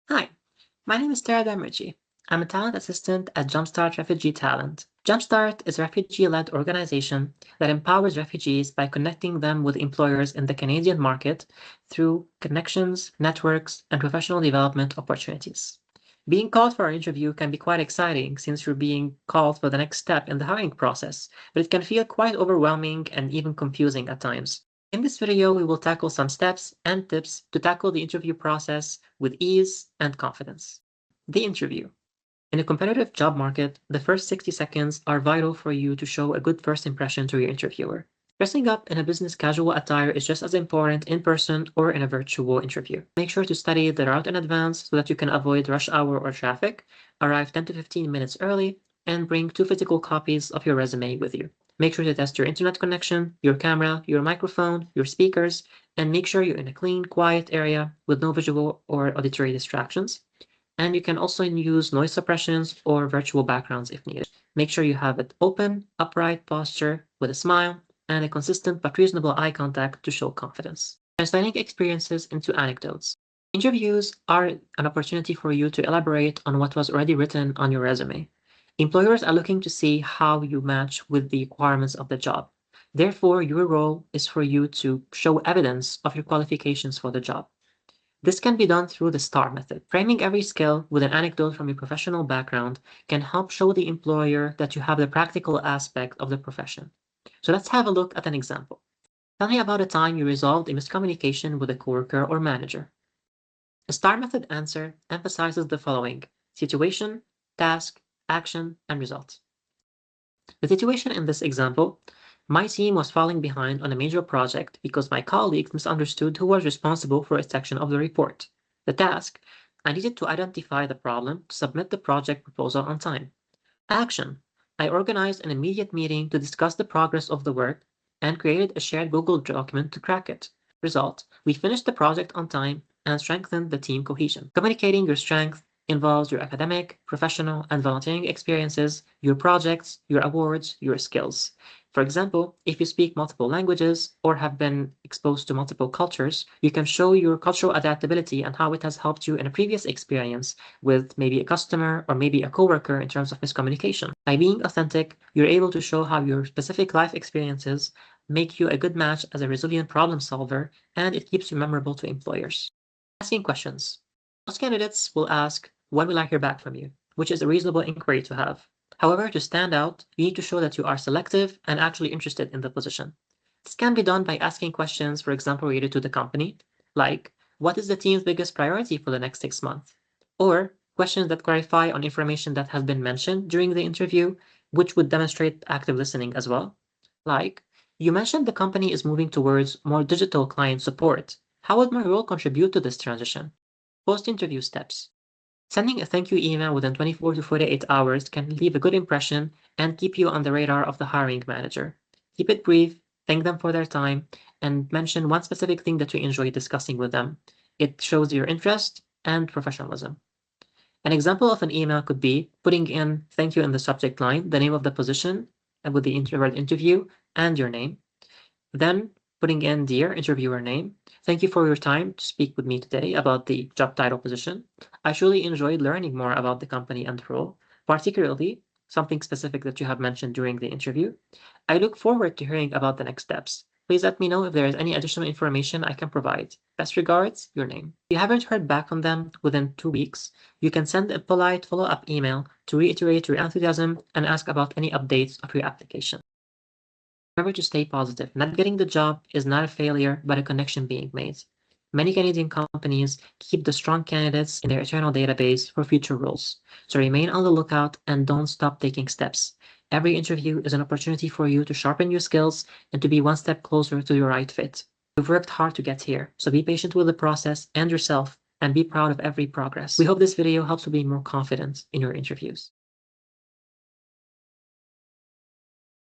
Hi, my name is Tara Damerji. I'm a talent assistant at Jumpstart Refugee Talent. Jumpstart is a refugee-led organization that empowers refugees by connecting them with employers in the Canadian market through connections, networks, and professional development opportunities. Being called for an interview can be quite exciting since you're being called for the next step in the hiring process, but it can feel quite overwhelming and even confusing at times. In this video, we will tackle some steps and tips to tackle the interview process with ease and confidence. The interview. In a competitive job market, the first 60 seconds are vital for you to show a good first impression to your interviewer. Dressing up in a business casual attire is just as important in person or in a virtual interview. Make sure to study the route in advance so that you can avoid rush hour or traffic, arrive 10 to 15 minutes early, and bring 2 physical copies of your resume with you. Make sure to test your internet connection, your camera, your microphone, your speakers, and make sure you're in a clean, quiet area with no visual or auditory distractions. And you can also use noise suppressions or virtual backgrounds if needed. Make sure you have an open, upright posture with a smile and a consistent but reasonable eye contact to show confidence. Translating experiences into anecdotes. Interviews are an opportunity for you to elaborate on what was already written on your resume. Employers are looking to see how you match with the requirements of the job. Therefore, your role is for you to show evidence of your qualifications for the job. This can be done through the STAR method. Framing every skill with an anecdote from your professional background can help show the employer that you have the practical aspect of the profession. So let's have a look at an example. Tell me about a time you resolved a miscommunication with a coworker or manager. A STAR method answer emphasizes the following: situation, task, action, and result. The situation in this example: my team was falling behind on a major project because my colleagues misunderstood who was responsible for a section of the report. The task: I needed to identify the problem to submit the project proposal on time. Action: I organized an immediate meeting to discuss the progress of the work and created a shared Google document to track it. Result: we finished the project on time and strengthened the team cohesion. Communicating your strength involves your academic, professional, and volunteering experiences, your projects, your awards, your skills. For example, if you speak multiple languages or have been exposed to multiple cultures, you can show your cultural adaptability and how it has helped you in a previous experience with maybe a customer or maybe a coworker in terms of miscommunication. By being authentic, you're able to show how your specific life experiences make you a good match as a resilient problem solver, and it keeps you memorable to employers. Asking questions. Most candidates will ask, "When will I hear back from you?" which is a reasonable inquiry to have. However, to stand out, you need to show that you are selective and actually interested in the position. This can be done by asking questions, for example, related to the company, like, what is the team's biggest priority for the next 6 months? Or questions that clarify on information that has been mentioned during the interview, which would demonstrate active listening as well. Like, you mentioned the company is moving towards more digital client support. How would my role contribute to this transition? Post-interview steps. Sending a thank you email within 24 to 48 hours can leave a good impression and keep you on the radar of the hiring manager. Keep it brief, thank them for their time, and mention one specific thing that you enjoy discussing with them. It shows your interest and professionalism. An example of an email could be putting in "thank you" in the subject line, the name of the position with the introvert interview, and your name. Then putting in "Dear interviewer name, thank you for your time to speak with me today about the job title position. I truly enjoyed learning more about the company and role, particularly something specific that you have mentioned during the interview. I look forward to hearing about the next steps. Please let me know if there is any additional information I can provide. Best regards, your name." If you haven't heard back from them within 2 weeks, you can send a polite follow-up email to reiterate your enthusiasm and ask about any updates of your application. Remember to stay positive. Not getting the job is not a failure, but a connection being made. Many Canadian companies keep the strong candidates in their internal database for future roles, so remain on the lookout and don't stop taking steps. Every interview is an opportunity for you to sharpen your skills and to be one step closer to your right fit. You've worked hard to get here, so be patient with the process and yourself, and be proud of every progress. We hope this video helps you be more confident in your interviews.